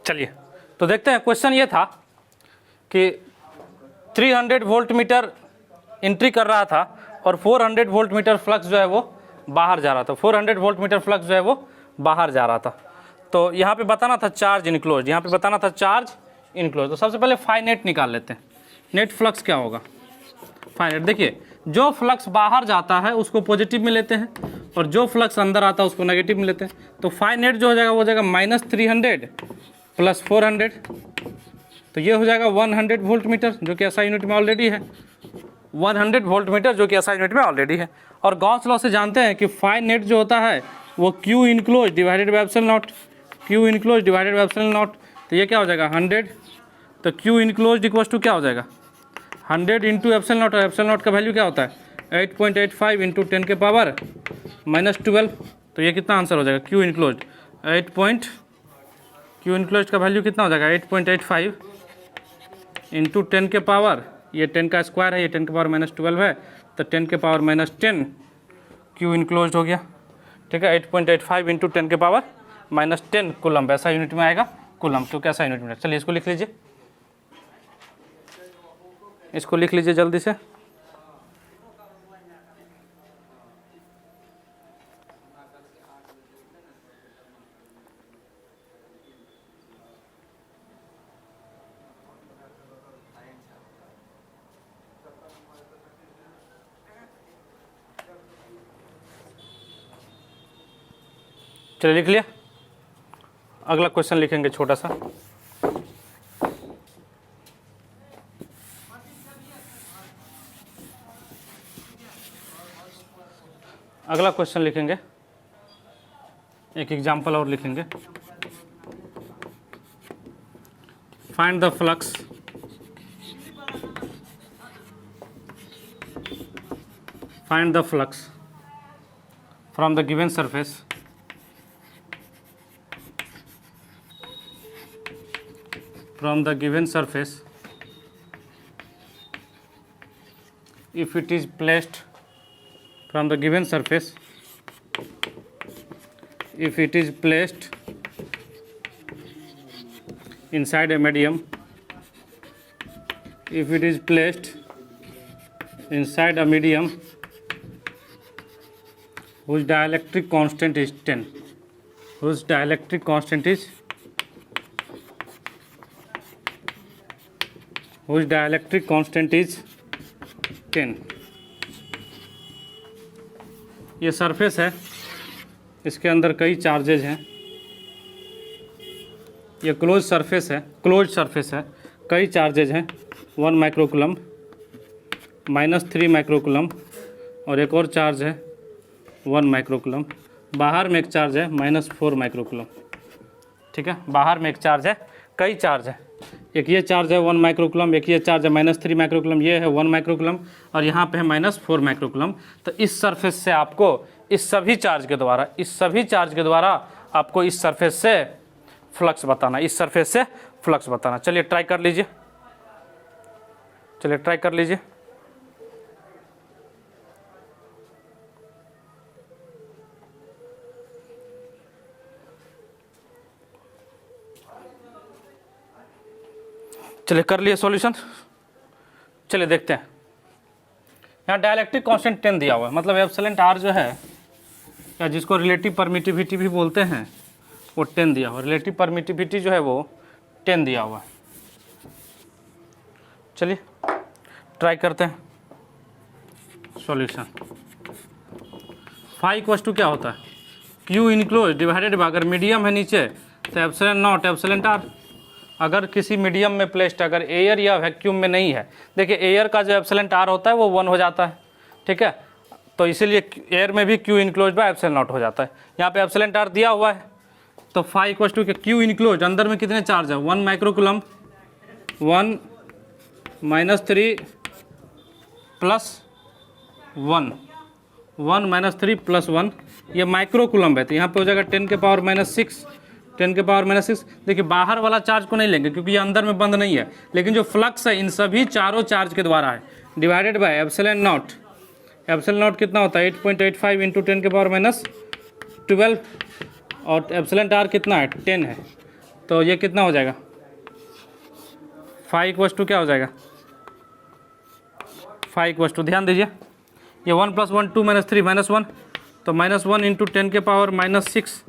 चलिए तो देखते हैं। क्वेश्चन ये था कि 300 वोल्ट मीटर एंट्री कर रहा था और 400 वोल्ट मीटर फ्लक्स जो है वो बाहर जा रहा था। 400 वोल्ट मीटर फ्लक्स जो है वो बाहर जा रहा था। तो यहाँ पे बताना था चार्ज इनक्लोज, यहाँ पे बताना था चार्ज इनक्लोज। तो सबसे पहले फाई नेट निकाल लेते हैं। नेट फ्लक्स क्या होगा? फाई नेट, देखिए जो फ्लक्स बाहर जाता है उसको पॉजिटिव में लेते हैं और जो फ्लक्स अंदर आता है उसको नेगेटिव में लेते हैं। तो फाई नेट जो हो जाएगा वो हो जाएगा -300 + 400, तो ये हो जाएगा 100 वोल्ट मीटर जो कि एसआई यूनिट में ऑलरेडी है। 100 वोल्ट मीटर जो कि एसआई यूनिट में ऑलरेडी है। और गॉस लॉ से जानते हैं कि फाई नेट जो होता है वो Q enclose divided by epsilon naught, Q enclose divided by epsilon naught. तो ये क्या हो जाएगा 100, तो क्यू इनक्लोज इक्वल्स टू क्या हो जाएगा 100 इंटू एप्सिलॉन नॉट। और एप्सिलॉन नॉट का वैल्यू क्या होता है 8.85 इंटू 10 के पावर -12। तो ये कितना आंसर हो जाएगा क्यू इनक्लोज क्यू इनक्लोज का वैल्यू कितना हो जाएगा 8.85 इंटू 10 के पावर, ये 10 का स्क्वायर है, ये 10 के पावर -12 है, तो 10 के पावर -10 क्यू इनक्लोज हो गया। ठीक है, 8.85 इंटू 10 के पावर -10 कूलम, ऐसा यूनिट में आएगा कूलम, तो कैसा यूनिट में। चलिए इसको लिख लीजिए, इसको लिख लीजिए जल्दी से। चलिए लिख लिया। अगला क्वेश्चन लिखेंगे छोटा सा। अगला क्वेश्चन लिखेंगे, एक एग्जाम्पल और लिखेंगे। Find the flux from the given surface if it is placed from the given surface, if it is placed inside a medium, if it is placed inside a medium whose dielectric constant is 10, whose dielectric constant is 10। ये surface है, इसके अंदर कई charges हैं। ये close surface है, कई charges हैं। 1 माइक्रोकूलम, -3 माइक्रोकूलम, और एक और चार्ज है 1 माइक्रोकूलम। बाहर में एक चार्ज है -4 माइक्रोकूलम। ठीक है, बाहर में एक चार्ज है, कई चार्ज है। एक ये चार्ज है 1 माइक्रोकूलम, एक ये चार्ज है -3 माइक्रोकूलम, ये है 1 माइक्रोकूलम, और यहाँ पे है -4 माइक्रोकूलम। तो इस सरफेस से आपको इस सभी चार्ज के द्वारा आपको इस सरफेस से फ्लक्स बताना, चलिए ट्राई कर लीजिए, चलिए कर लिए सॉल्यूशन। चलिए देखते हैं। यहाँ डायलेक्ट्रिक कांस्टेंट 10 दिया हुआ है, मतलब एप्सिलॉन आर जो है, या जिसको रिलेटिव परमिटिविटी भी बोलते हैं, वो 10 दिया हुआ। रिलेटिव परमिटिविटी जो है वो 10 दिया हुआ है। चलिए ट्राई करते हैं सॉल्यूशन। फाई इक्वल्स टू क्या होता है क्यू इनक्लोज डिवाइडेड बाय, अगर मीडियम है नीचे तो एप्सिलॉन नॉट एप्सिलॉन आर। अगर किसी मीडियम में प्लेस्ड, अगर एयर या वैक्यूम में नहीं है, देखिए एयर का जो एप्सिलॉन आर होता है वो 1 हो जाता है। ठीक है, तो इसीलिए एयर में भी Q enclose by epsilon not हो जाता है। यहाँ पे एप्सिलॉन आर दिया हुआ है, तो phi equals to Q enclose, अंदर में कितने चार्ज है 1 माइक्रोकूलम, 1 -3 + 1, 1 -3 + 1, ये माइक्रोकूलम है, तो यहाँ पे हो जाएगा 10 के पावर -6, 10 के पावर -6। देखिए बाहर वाला चार्ज को नहीं लेंगे क्योंकि ये अंदर में बंद नहीं है, लेकिन जो फ्लक्स है इन सभी चारों चार्ज के द्वारा है, divided by epsilon not. Epsilon not कितना होता है 8.85 इंटू 10 के पावर -12, और एप्सिलॉन आर कितना है 10 है, तो ये कितना हो जाएगा, फाई इक्वस टू क्या हो जाएगा, फाई इक्वस टू, ध्यान दीजिए ये 1 + 1 2 - 3 -1, तो -1 × 10⁻⁻6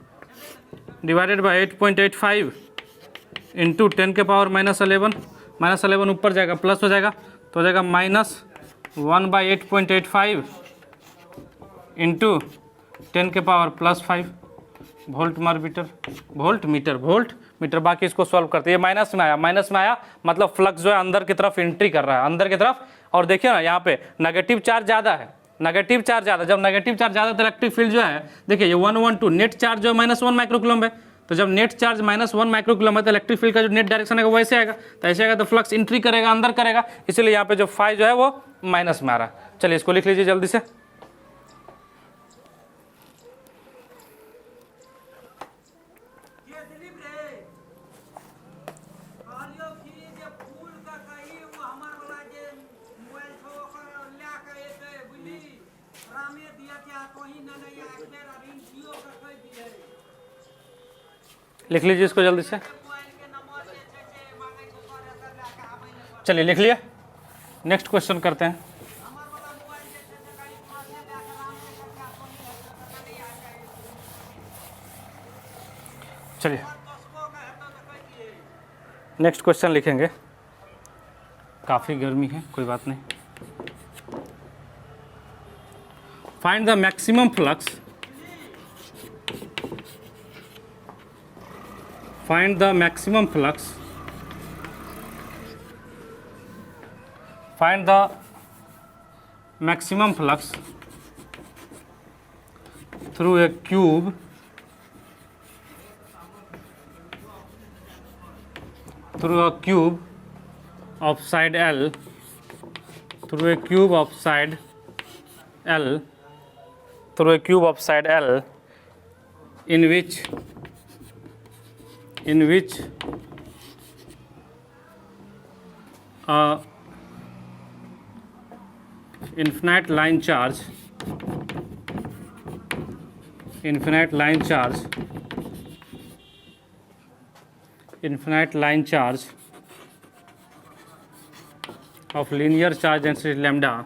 डिवाइडेड बाई 8.85 इंटू 10⁻11, -11 ऊपर जाएगा प्लस हो जाएगा, तो हो जाएगा -1/8.85 इंटू 10⁻+5 वोल्ट मीटर। बाकी इसको सॉल्व करते हैं। ये माइनस में आया मतलब फ्लक्स जो है अंदर की तरफ एंट्री कर रहा है, अंदर की तरफ। और देखिए ना यहाँ पे नेगेटिव चार्ज ज़्यादा है, जब नेगेटिव चार्ज ज़्यादा तो इलेक्ट्रिक फील्ड जो है, देखिए ये 112 नेट चार्ज जो है -1 माइक्रोकूलम्ब है, तो जब नेट चार्ज -1 माइक्रोकूलम्ब है तो इलेक्ट्रिक फील्ड का जो नेट डायरेक्शन है वो वैसे आएगा, तो ऐसे आएगा तो फ्लक्स एंट्री करेगा, अंदर करेगा, इसलिए यहाँ पे जो फाई जो है वो माइनस में आ रहा है। चलिए इसको लिख लीजिए जल्दी से। लिख लीजिए इसको जल्दी से। चलिए लिख लिया, नेक्स्ट क्वेश्चन करते हैं। चलिए नेक्स्ट क्वेश्चन लिखेंगे, काफ़ी गर्मी है, कोई बात नहीं। Find the maximum flux, find the maximum flux, find the maximum flux through a cube of side L, through a cube of side L, in which infinite line charge of linear charge density lambda,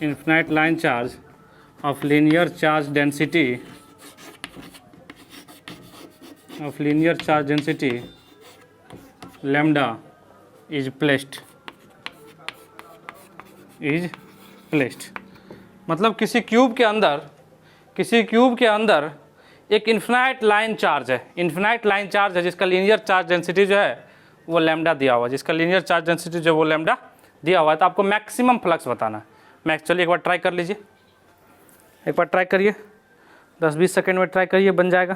infinite line charge of linear charge density lambda is placed, मतलब किसी cube के अंदर एक infinite line charge है, जिसका linear charge density जो है वो लैम्डा दिया हुआ है, तो आपको मैक्सिमम फ्लक्स बताना है। चलिए एक बार ट्राई कर लीजिए, एक बार ट्राई करिए, 10-20 सेकेंड में ट्राई करिए, बन जाएगा।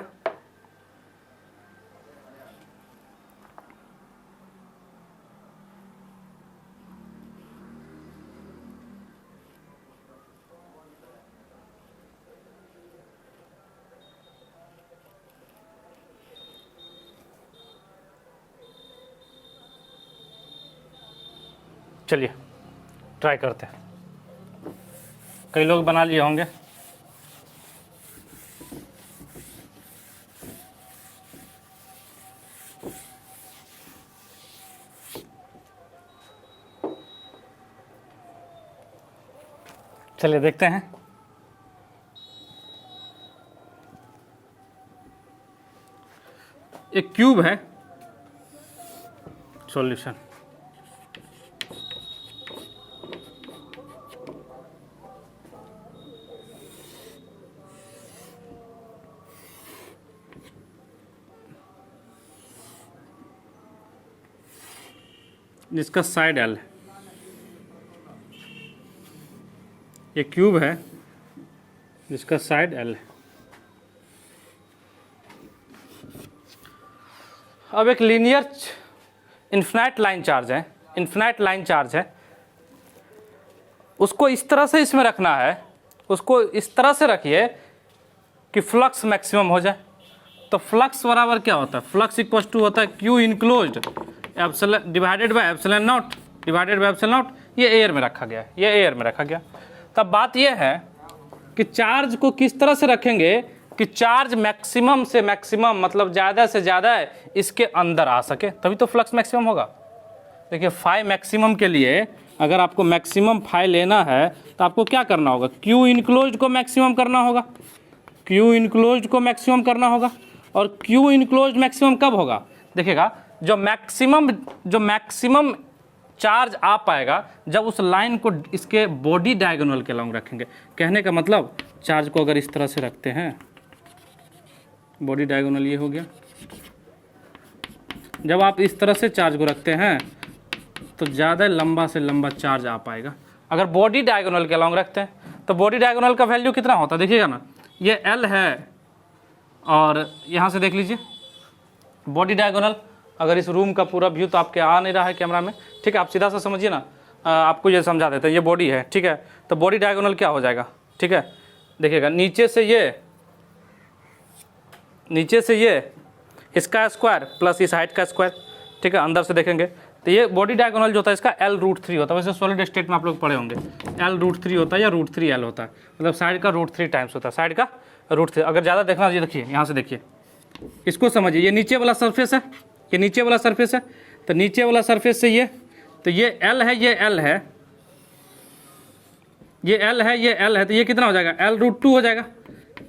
चलिए ट्राई करते हैं, कई लोग बना लिए होंगे। चलिए देखते हैं। एक क्यूब है, सॉल्यूशन जिसका साइड L है, ये क्यूब है जिसका साइड L है। अब एक लीनियर इन्फिनाइट लाइन चार्ज है, उसको इस तरह से इसमें रखना है, उसको इस तरह से रखिए कि फ्लक्स मैक्सिमम हो जाए। तो फ्लक्स बराबर क्या होता है, फ्लक्स इक्वल टू होता है Q enclosed divided by epsilon not, ये एयर में रखा गया। तब बात यह है कि चार्ज को किस तरह से रखेंगे कि चार्ज मैक्सिमम से मैक्सिमम मतलब ज़्यादा से ज़्यादा इसके अंदर आ सके, तभी तो फ्लक्स मैक्सिमम होगा। देखिए फाई मैक्सिमम के लिए अगर आपको मैक्सिमम फाई लेना है तो आपको क्या करना होगा, क्यू इनक्लोज्ड को मैक्सिमम करना होगा, क्यू इनक्लोज्ड को मैक्सिमम करना होगा। और क्यू इनक्लोज्ड मैक्सिमम कब होगा, देखिएगा जो मैक्सिमम चार्ज आ पाएगा जब उस लाइन को इसके बॉडी डायगोनल के लॉन्ग रखेंगे। कहने का मतलब चार्ज को अगर इस तरह से रखते हैं, बॉडी डायगोनल ये हो गया, जब आप इस तरह से चार्ज को रखते हैं तो ज़्यादा लंबा से लंबा चार्ज आ पाएगा। अगर बॉडी डायगोनल के लॉन्ग रखते हैं तो बॉडी डायगोनल का वैल्यू कितना होता है, देखिएगा ना, ये L है और यहाँ से देख लीजिए बॉडी डायगोनल। अगर इस रूम का पूरा व्यू तो आपके आ नहीं रहा है कैमरा में, ठीक है, आप सीधा सा समझिए ना, आपको ये समझा देते हैं। ये बॉडी है, ठीक है, तो बॉडी डायगोनल क्या हो जाएगा, ठीक है, देखिएगा नीचे से ये इसका स्क्वायर प्लस इस हाइट का स्क्वायर, ठीक है, अंदर से देखेंगे तो ये बॉडी डायगोनल जो होता है इसका L√3 होता है। वैसे सॉलिड स्टेट में आप लोग पढ़े होंगे L√3 होता है या √3L होता है, मतलब साइड का √3 टाइम्स होता है, साइड का √3। अगर ज़्यादा देखना, ये देखिए यहाँ से देखिए, इसको समझिए, ये नीचे वाला सरफेस है, ये नीचे वाला सरफेस है, तो नीचे वाला सरफेस से ये, तो ये L है, ये L है, ये L है, ये L है, तो ये कितना हो जाएगा L√2 हो जाएगा।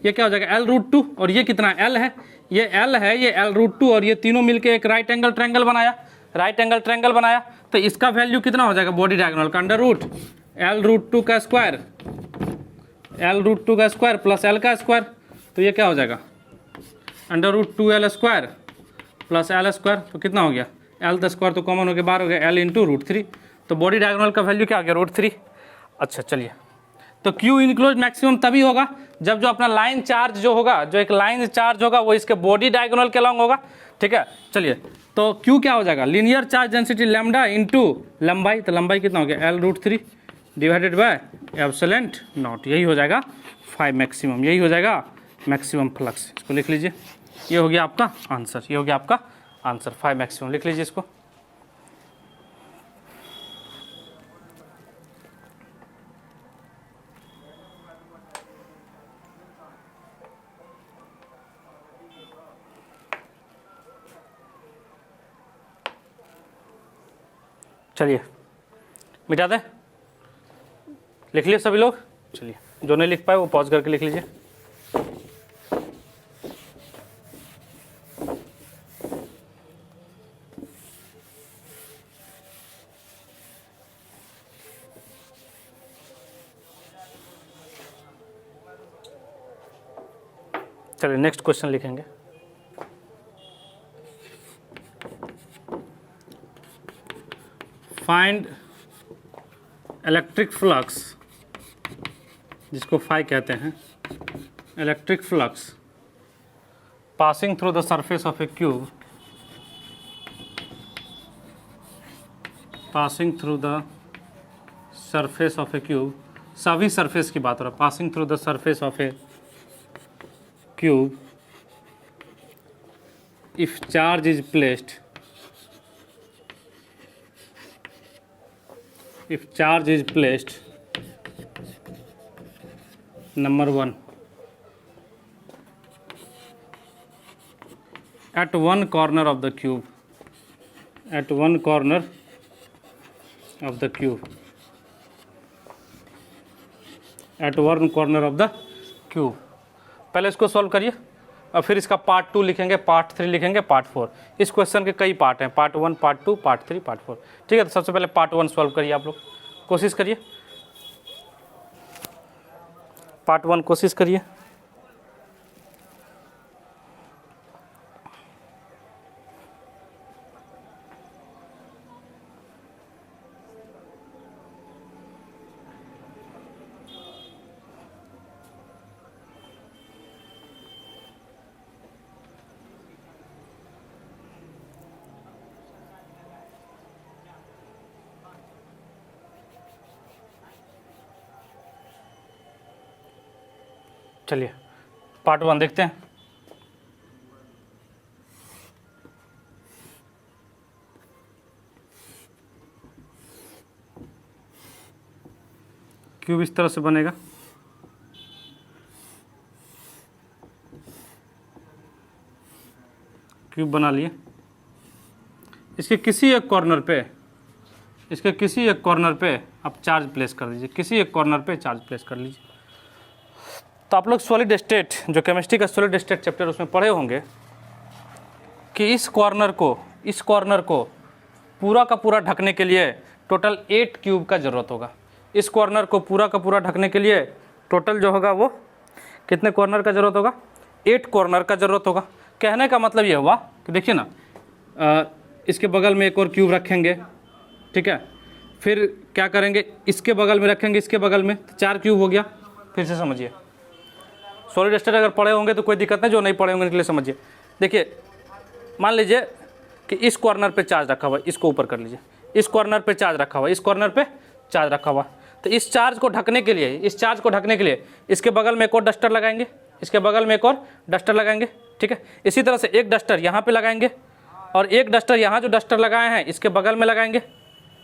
ये क्या हो जाएगा L√2, और ये कितना L है, ये L है, ये L√2, और ये तीनों मिलके एक राइट एंगल ट्रायंगल बनाया, तो इसका वैल्यू कितना हो जाएगा बॉडी डायगोनल का, अंडर रूट L√2 का स्क्वायर प्लस L का स्क्वायर, तो ये क्या हो जाएगा under root 2L square plus L square, तो कितना हो गया L का स्क्वायर तो कॉमन हो गया, बाहर हो गया L इंटू √3, तो बॉडी डायगोनल का वैल्यू क्या हो गया √3। अच्छा चलिए, तो क्यू इनक्लोज मैक्सिमम तभी होगा जब जो अपना लाइन चार्ज जो होगा, जो एक लाइन चार्ज होगा वो इसके बॉडी डायगोनल के लॉन्ग होगा, ठीक है। चलिए, तो क्यू क्या हो जाएगा, linear charge density lambda into लंबाई, तो लंबाई कितना हो गया L√3 divided by epsilon not, यही हो जाएगा फाई मैक्सिमम, यही हो जाएगा मैक्सिमम फ्लक्स। इसको लिख लीजिए, ये हो गया आपका आंसर, ये हो गया आपका आंसर, फाई मैक्सिमम लिख लीजिए इसको। चलिए मिटा दें, लिख लिए सभी लोग। चलिए, जो नहीं लिख पाए वो पॉज करके लिख लीजिए। चलिए नेक्स्ट क्वेश्चन लिखेंगे। फाइंड इलेक्ट्रिक फ्लक्स, जिसको फाई कहते हैं, electric flux passing through the surface of A cube, passing through the surface of A cube, सभी सरफेस की बात हो रहा है, passing through the surface of A cube if charge is placed, if charge is placed, number 1 at one corner of the cube, at one corner of the cube, at one corner of the cube। पहले इसको solve करिए और फिर इसका part 2 लिखेंगे, part 3 लिखेंगे, part 4। इस question के कई पार्ट हैं, पार्ट 1, पार्ट 2, पार्ट 3, पार्ट 4, ठीक है। तो सबसे पहले पार्ट 1 सॉल्व करिए, आप लोग कोशिश करिए, पार्ट 1 कोशिश करिए। चलिए पार्ट 1 देखते हैं। क्यूब इस तरह से बनेगा, क्यूब बना लिए। इसके किसी एक कॉर्नर पे आप चार्ज प्लेस कर दीजिए, किसी एक कॉर्नर पे चार्ज प्लेस कर लीजिए। तो आप लोग सॉलिड स्टेट, जो केमिस्ट्री का सॉलिड स्टेट चैप्टर उसमें पढ़े होंगे कि इस कॉर्नर को पूरा का पूरा ढकने के लिए टोटल 8 क्यूब का ज़रूरत होगा। इस कॉर्नर को पूरा का पूरा ढकने के लिए टोटल जो होगा वो कितने कॉर्नर का ज़रूरत होगा? 8 कॉर्नर का ज़रूरत होगा। कहने का मतलब ये हुआ कि देखिए ना, इसके बगल में एक और क्यूब रखेंगे, ठीक है, फिर क्या करेंगे, इसके बगल में रखेंगे, इसके बगल में, तो 4 क्यूब हो गया। फिर से समझिए, सॉलिड स्टेट अगर पढ़े होंगे तो कोई दिक्कत नहीं, जो नहीं पढ़े होंगे उनके लिए समझिए। देखिए, मान लीजिए कि इस कॉर्नर पे चार्ज रखा हुआ है, इसको ऊपर कर लीजिए, इस कॉर्नर पे चार्ज रखा हुआ है, इस कॉर्नर पे चार्ज रखा हुआ है। तो इस चार्ज को ढकने के लिए इसके बगल में एक और डस्टर लगाएंगे, इसके बगल में एक और डस्टर लगाएंगे, ठीक है। इसी तरह से एक डस्टर यहाँ पे लगाएंगे और एक डस्टर यहाँ जो डस्टर लगाए हैं इसके बगल में लगाएंगे,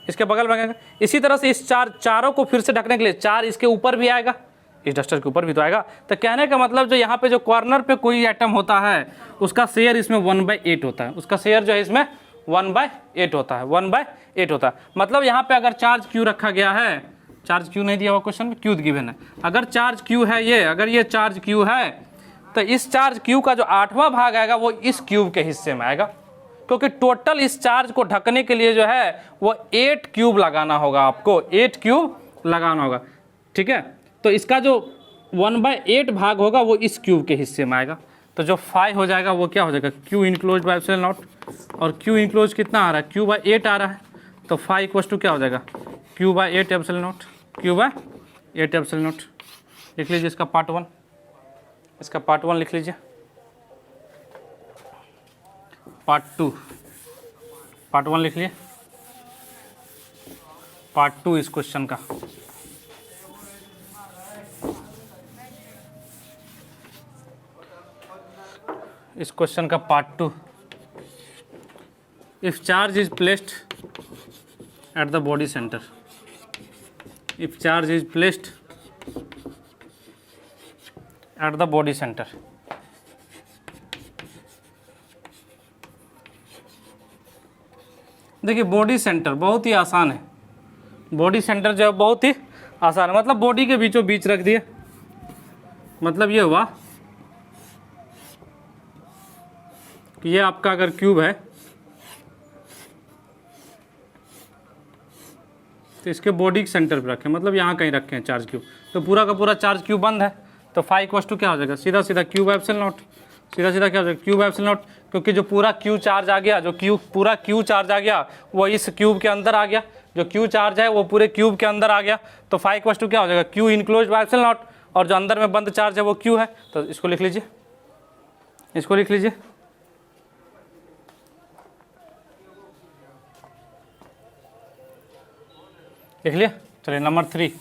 इसके बगल में लगाएंगे। इसी तरह से इस चारों को फिर से ढकने के लिए 4 इसके ऊपर भी आएगा, इस डस्टर के ऊपर भी तो आएगा। तो कहने का मतलब जो यहाँ पे जो कॉर्नर पे कोई एटम होता है उसका शेयर इसमें 1/8 होता है, उसका शेयर जो है इसमें 1/8 होता है, 1/8 होता है। मतलब यहाँ पे अगर चार्ज क्यू रखा गया है, चार्ज क्यू नहीं दिया हुआ क्वेश्चन में, क्यू गिवन है, अगर चार्ज क्यू है ये, अगर ये चार्ज क्यू है तो इस चार्ज क्यू का जो 8वां भाग आएगा वो इस क्यूब के हिस्से में आएगा, क्योंकि टोटल इस चार्ज को ढकने के लिए जो है वो 8 क्यूब लगाना होगा, आपको 8 क्यूब लगाना होगा, ठीक है। तो इसका जो 1/8 भाग होगा वो इस क्यूब के हिस्से में आएगा। तो जो फाई हो जाएगा वो क्या हो जाएगा, Q enclose by epsilon not, और क्यू इनक्लोज कितना आ रहा है, Q/8 आ रहा है। तो फाई इक्वल टू क्या हो जाएगा, Q/8 epsilon not, Q/8 epsilon naught. लिख लीजिए इसका पार्ट 1, इसका पार्ट 1 लिख लीजिए। पार्ट 2, पार्ट 1 लिख लिए, पार्ट 2 इस क्वेश्चन का। इस क्वेश्चन का part 2, if charge is placed at the body centre, if charge is placed at the body centre, देखिए बॉडी सेंटर बहुत ही आसान है, बॉडी सेंटर जो है बहुत ही आसान है, मतलब बॉडी के बीचों बीच रख दिए। मतलब ये हुआ कि ये आपका अगर क्यूब है तो इसके बॉडी के सेंटर पे रखें, मतलब यहाँ कहीं रखें चार्ज क्यूब, तो पूरा का पूरा चार्ज क्यूब बंद है। तो फाई इक्वल टू क्या हो जाएगा, सीधा सीधा क्यूब एप्सिलॉन नॉट, सीधा सीधा क्या हो जाएगा, क्यूब एप्सिलॉन नॉट, क्योंकि जो पूरा क्यू चार्ज आ गया, जो पूरा क्यू चार्ज आ गया वो इस क्यूब के अंदर आ गया, जो क्यू चार्ज है वो पूरे क्यूब के अंदर आ गया। तो फाई इक्वल टू क्या हो जाएगा, Q enclose by epsilon not, और जो अंदर में बंद चार्ज है वो क्यू है। तो इसको लिख लीजिए, इसको लिख लीजिए, लिख लिया। चलिए number 3,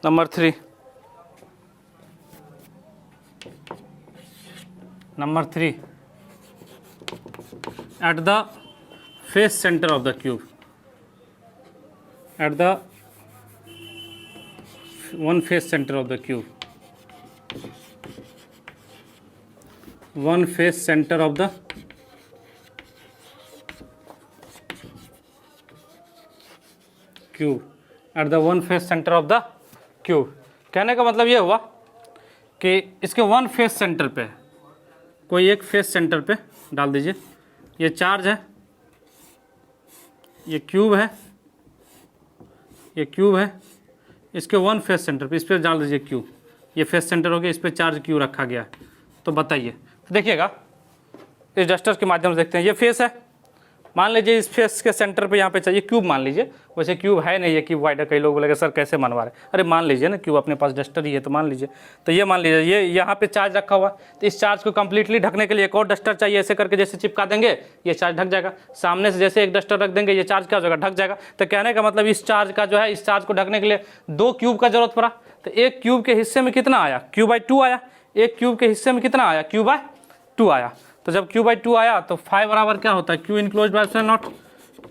number 3, number 3, at the face center of the cube, at the one face center of the cube, one face center of the cube, at the one face centre of the cube. कहने का मतलब ये हुआ कि इसके one face centre पे, कोई एक फेस सेंटर पे डाल दीजिए, ये चार्ज है, ये क्यूब है, ये क्यूब है, इसके वन फेस सेंटर पे इस पर डाल दीजिए क्यूब, ये फेस सेंटर हो गया, इस पर चार्ज क्यू रखा गया है। तो बताइए, तो देखिएगा इस डस्टर के माध्यम से देखते हैं, ये फेस है, मान लीजिए इस फेस के सेंटर पे यहाँ पे चाहिए क्यूब, मान लीजिए, वैसे क्यूब है नहीं, ये क्यूब वाइड है, कई लोग बोलेंगे सर कैसे मनवा रहे, अरे मान लीजिए ना, क्यूब अपने पास डस्टर ही है तो मान लीजिए। तो ये मान लीजिए ये यहाँ पे चार्ज रखा हुआ, तो इस चार्ज को कंप्लीटली ढकने के लिए एक और डस्टर चाहिए, ऐसे करके जैसे चिपका देंगे ये चार्ज ढक जाएगा, सामने से जैसे एक डस्टर रख देंगे ये चार्ज क्या हो जाएगा, ढक जाएगा। तो कहने का मतलब इस चार्ज का जो है, इस चार्ज को ढकने के लिए 2 क्यूब का जरूरत पड़ा। तो एक क्यूब के हिस्से में कितना आया, Q/2 आया, एक क्यूब के हिस्से में कितना आया, Q/2 आया। तो जब Q/2 आया तो फाई बराबर क्या होता है, Q enclose by epsilon naught,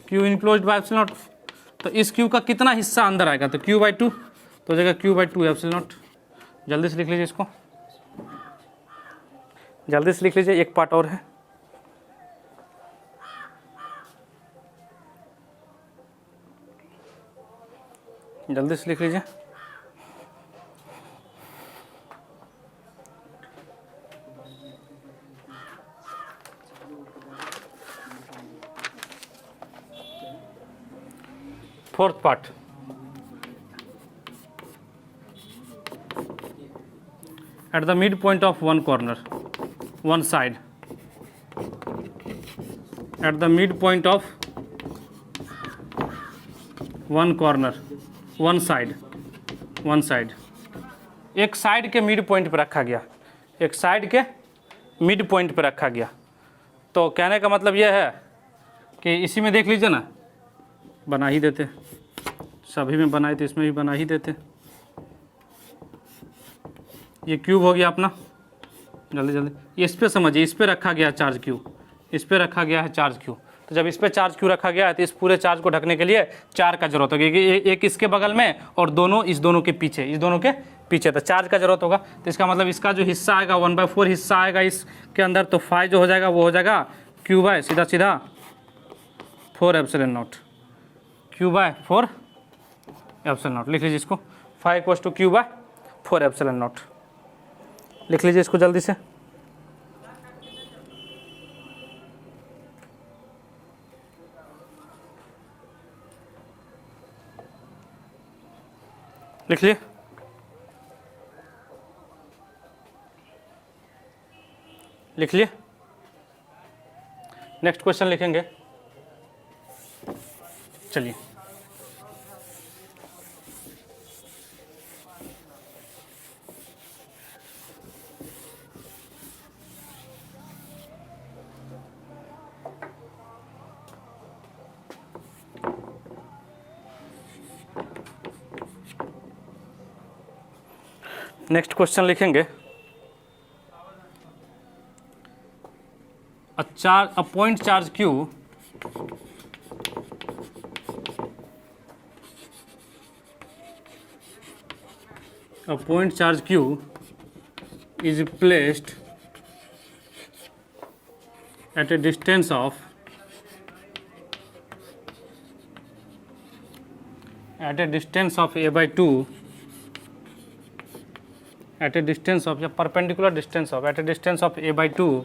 Q enclose by epsilon naught. तो इस क्यू का कितना हिस्सा अंदर आएगा, तो Q/2, तो हो जाएगा Q/2 एप्सिलॉन नॉट। जल्दी से लिख लीजिए इसको, जल्दी से लिख लीजिए, एक पार्ट और है। जल्दी से लिख लीजिए। Fourth part, at the midpoint of one corner, one side, at the midpoint of one corner, one side, one side, एक साइड के मिड पॉइंट पर रखा गया, एक साइड के मिड पॉइंट पर रखा गया। तो कहने का मतलब यह है कि इसी में देख लीजिए ना, बना ही देते, सभी में बनाए तो इसमें भी बना ही देते। ये क्यूब हो गया अपना, जल्दी जल्दी इस पे समझिए, इस पे रखा गया चार्ज क्यू, इस पे रखा गया है चार्ज क्यू। तो जब इस पे चार्ज क्यू रखा गया है तो इस पूरे चार्ज को ढकने के लिए 4 का जरूरत होगी, एक इसके बगल में और दोनों इस दोनों के पीछे, इस दोनों के पीछे, तो चार्ज का जरूरत होगा। तो इसका मतलब इसका जो हिस्सा आएगा 1/4 हिस्सा आएगा इसके अंदर, तो फाई जो हो जाएगा वो हो जाएगा क्यू बाय सीधा सीधा 4 epsilon naught, Q by 4 epsilon naught. लिख लीजिए इसको, phi equals to Q by 4 epsilon naught. लिख लीजिए इसको जल्दी से। लिख लिए, लिख लिए। नेक्स्ट क्वेश्चन लिखेंगे, चलिए। नेक्स्ट क्वेश्चन लिखेंगे, a point charge q is placed at a distance of a/2, at a distance of perpendicular distance of a/2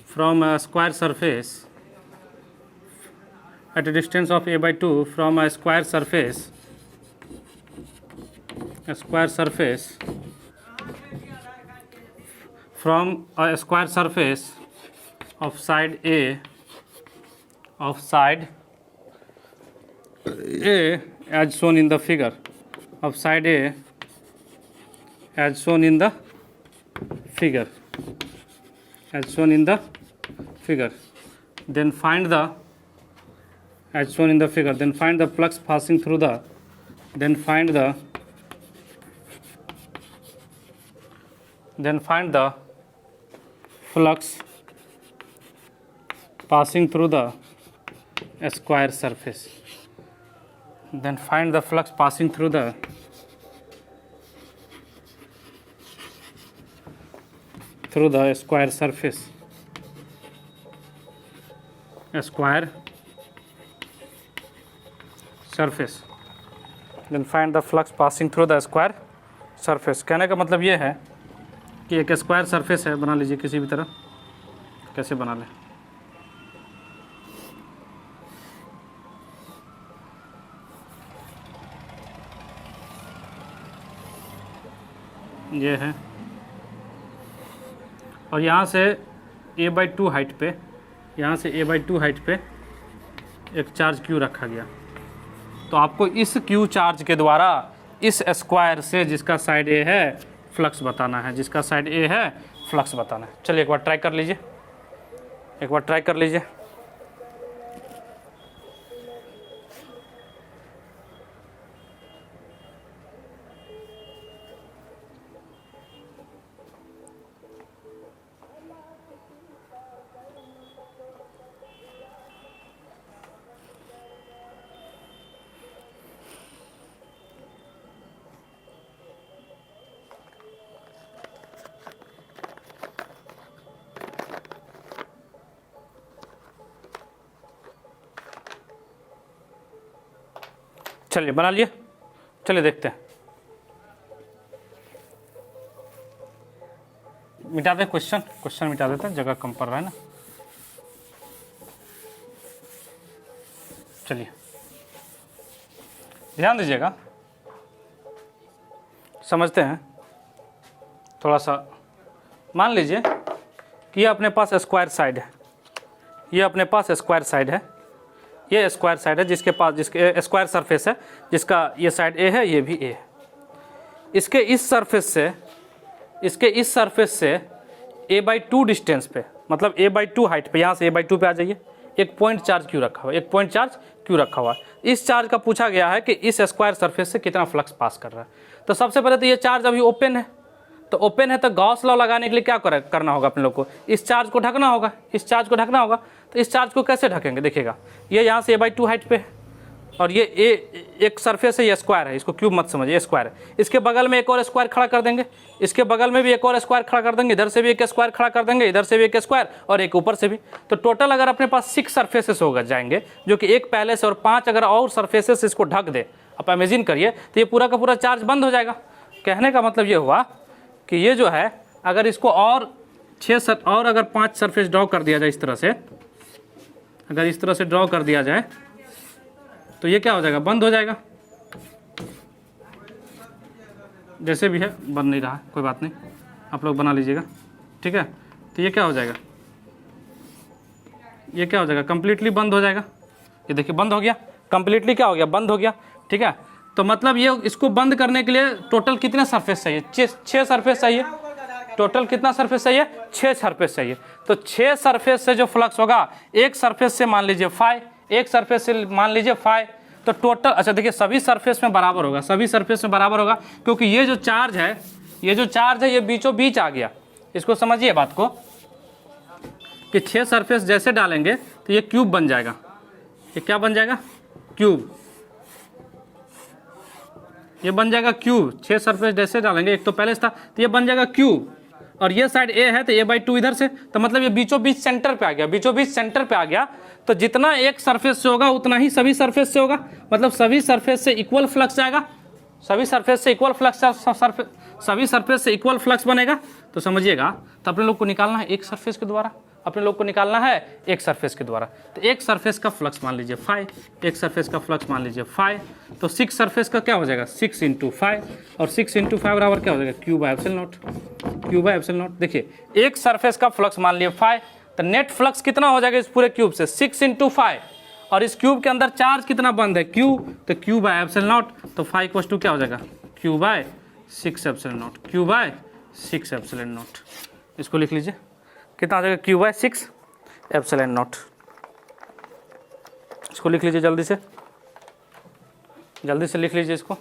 from a square surface, at a distance of a/2 from a square surface from a square surface of side A as shown in the figure, of side A as shown in the figure, then find the, as shown in the figure, then find the flux passing through the, flux passing through the square surface, then find the flux passing through the square surface, then find the flux passing through the square surface। कहने का मतलब ये है कि एक square surface है, बना लीजिए किसी भी तरह, कैसे बना लें, ये है, और यहाँ से a/2 हाइट पे, एक चार्ज q रखा गया। तो आपको इस q चार्ज के द्वारा इस स्क्वायर से जिसका साइड A है फ्लक्स बताना है, चलिए एक बार ट्राई कर लीजिए, चलिए बना लिए, चलिए देखते हैं, मिटा दे क्वेश्चन मिटा देते हैं, जगह कम पड़ रहा है ना। चलिए ध्यान दीजिएगा, समझते हैं थोड़ा सा। मान लीजिए कि ये अपने पास स्क्वायर साइड है, ये अपने पास स्क्वायर साइड है, ये स्क्वायर साइड है जिसके पास जिसके स्क्वायर सरफेस है, जिसका ये साइड ए है, ये भी ए है। इसके इस सरफेस से a/2 डिस्टेंस पे, मतलब a/2 हाइट पे, यहाँ से a/2 पे आ जाइए, एक पॉइंट चार्ज क्यों रखा हुआ है, एक पॉइंट चार्ज क्यों रखा हुआ है। इस चार्ज का पूछा गया है कि इस स्क्वायर सरफेस से कितना फ्लक्स पास कर रहा है। तो सबसे पहले तो ये चार्ज अभी ओपन है, तो ओपन है तो गॉस लॉ लगाने के लिए क्या करना होगा अपने लोग को, इस चार्ज को ढकना होगा, इस चार्ज को ढकना होगा। तो इस चार्ज को कैसे ढकेंगे, देखिएगा ये यहाँ से a/2 हाइट पे है, और ये एक सरफेस है, ये स्क्वायर है, इसको क्यूब मत समझिए, ये स्क्वायर है। इसके बगल में एक और स्क्वायर खड़ा कर देंगे, इसके बगल में भी एक और स्क्वायर खड़ा कर देंगे, इधर से भी एक स्क्वायर खड़ा कर देंगे, इधर से भी एक स्क्वायर और एक ऊपर से भी। तो टोटल अगर अपने पास 6 सरफेसेस होगा जाएंगे, जो कि एक पहले से और 5 अगर और सरफेसेस इसको ढक दे, आप इमेजिन करिए, तो ये पूरा का पूरा चार्ज बंद हो जाएगा। कहने का मतलब ये हुआ कि ये जो है, अगर इसको और 5 सरफेस ड्रॉ कर दिया जाए इस तरह से, अगर इस तरह से ड्रॉ कर दिया जाए तो ये क्या हो जाएगा, बंद हो जाएगा। जैसे भी है, बन नहीं रहा, कोई बात नहीं, आप लोग बना लीजिएगा, ठीक है। तो ये क्या हो जाएगा, ये क्या हो जाएगा, कंप्लीटली बंद हो जाएगा। ये देखिए बंद हो गया, कंप्लीटली क्या हो गया, बंद हो गया, ठीक है। तो मतलब ये इसको बंद करने के लिए टोटल कितने सरफेस चाहिए, 6 सरफेस चाहिए। टोटल कितना सरफेस चाहिए, 6 सरफेस चाहिए। तो 6 सरफेस से जो फ्लक्स होगा, एक सरफेस से मान लीजिए फाई, एक सरफेस से मान लीजिए फाई, तो टोटल, अच्छा देखिए सभी सरफेस में बराबर होगा, सभी सरफेस में बराबर होगा, क्योंकि ये जो चार्ज है, ये बीचों बीच आ गया। इसको समझिए बात को कि 6 सरफेस जैसे डालेंगे तो ये क्यूब बन जाएगा। ये क्या बन जाएगा, क्यूब, ये बन जाएगा क्यूब। 6 सरफेस जैसे डालेंगे, एक तो पहले था, तो ये बन जाएगा क्यूब। और ये साइड ए है तो a/2 इधर से, तो मतलब ये बीचों बीच सेंटर पे आ गया, बीचों बीच सेंटर पे आ गया। तो जितना एक सरफेस से होगा उतना ही सभी सरफेस से होगा, मतलब सभी सरफेस से इक्वल फ्लक्स जाएगा, सभी सरफेस से इक्वल फ्लक्स, सभी सरफेस से इक्वल फ्लक्स बनेगा। तो समझिएगा, तो अपने लोग को निकालना है एक सरफेस के द्वारा, अपने लोग को निकालना है एक सरफेस के द्वारा। तो एक सरफेस का फ्लक्स मान लीजिए फाई, एक सरफेस का फ्लक्स मान लीजिए फाई, तो 6 सरफेस का क्या हो जाएगा, 6 × 5, और 6 × 5 बराबर क्या हो जाएगा, Q/ε0। देखिए एक सरफेस का फ्लक्स मान लिए फाई, तो नेट फ्लक्स कितना हो जाएगा इस पूरे क्यूब से, 6 × 5, और इस क्यूब के अंदर चार्ज कितना बंद है, Q, तो Q/ε0। तो फाई = क्या हो जाएगा, Q/6ε0, Q/6ε0। इसको लिख लीजिए, कितना आ जाएगा, Q/6ε0। इसको लिख लीजिए जल्दी से लिख लीजिए इसको।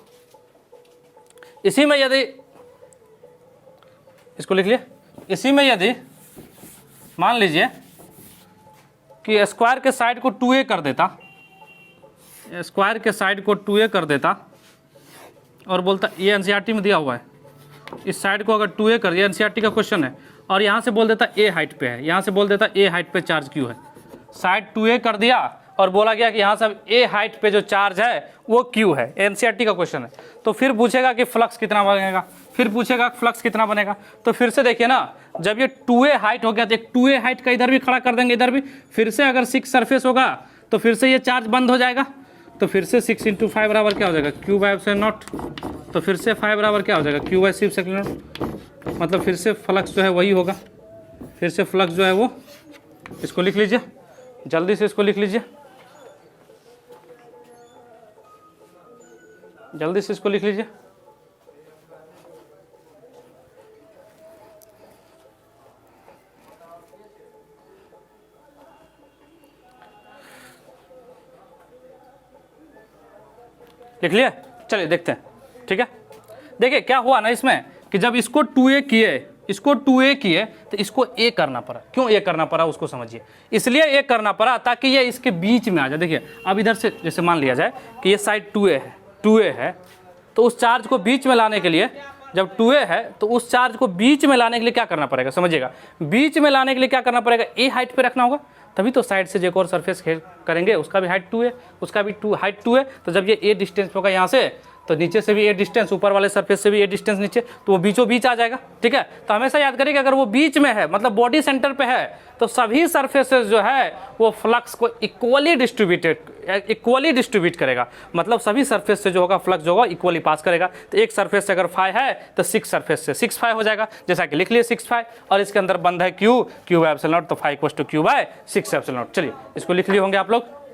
इसी में यदि, इसको लिख लिए, इसी में यदि मान लीजिए कि स्क्वायर के साइड को 2a कर देता, स्क्वायर के साइड को 2a कर देता और बोलता, ये एनसीईआरटी में दिया हुआ है, इस साइड को अगर 2a कर दिया, एनसीईआरटी का क्वेश्चन है, और यहाँ से बोल देता a हाइट पे है, यहाँ से बोल देता a हाइट पे चार्ज क्यू है, साइड 2a कर दिया और बोला गया कि यहाँ से a हाइट पे जो चार्ज है वो क्यू है, एनसीईआरटी का क्वेश्चन है। तो फिर पूछेगा कि फ्लक्स कितना बनेगा, फिर पूछेगा फ्लक्स कितना बनेगा। तो फिर से देखिए ना, जब ये 2a हाइट हो गया तो एक 2a हाइट का इधर भी खड़ा कर देंगे, इधर भी, फिर से अगर 6 सरफेस होगा तो फिर से ये चार्ज बंद हो जाएगा। तो फिर से 6 × 5 बराबर क्या हो जाएगा, Q/ε0। तो फिर से 5 बराबर क्या हो जाएगा, Q/6ε0। मतलब फिर से फ्लक्स जो है वही होगा, फिर से फ्लक्स जो है वो, इसको लिख लीजिए जल्दी से, इसको लिख लीजिए जल्दी से, इसको लिख लीजिए। लिख लिए, चलिए देखते हैं, ठीक है। देखिए क्या हुआ ना इसमें कि जब इसको 2a किए, तो इसको a करना पड़ा। क्यों a करना पड़ा उसको समझिए, इसलिए a करना पड़ा ताकि ये इसके बीच में आ जाए। देखिए अब इधर से जैसे मान लिया जाए कि ये साइड 2a है, तो उस चार्ज को बीच में लाने के लिए, जब 2a है तो उस चार्ज को बीच में लाने के लिए क्या करना पड़ेगा, समझिएगा, बीच में लाने के लिए क्या करना पड़ेगा, a हाइट पे रखना होगा। तभी तो साइड से जो एक और सरफेस करेंगे उसका भी हाइट 2 है, उसका भी हाइट 2 है। तो जब ये ए डिस्टेंस होगा यहाँ से, तो नीचे से भी ए डिस्टेंस, ऊपर वाले सरफेस से भी ए डिस्टेंस नीचे, तो वो बीचों बीच आ जाएगा। ठीक है, तो हमेशा याद करिए कि अगर वो बीच में है, मतलब बॉडी सेंटर पे है, तो सभी सरफेसेस जो है वो फ्लक्स को इक्वली डिस्ट्रीब्यूट करेगा। मतलब सभी सरफेस से जो होगा फ्लक्स जो होगा इक्वली पास करेगा। तो एक सरफेस से अगर फाई है तो 6 सरफेस से 6 फाई हो जाएगा, जैसा कि लिख लिए 6 फाई, और इसके अंदर बंद है क्यू बाय एप्सिलॉन नॉट, तो phi equals to Q by 6 epsilon naught. चलिए इसको लिख लिए होंगे आप लोग।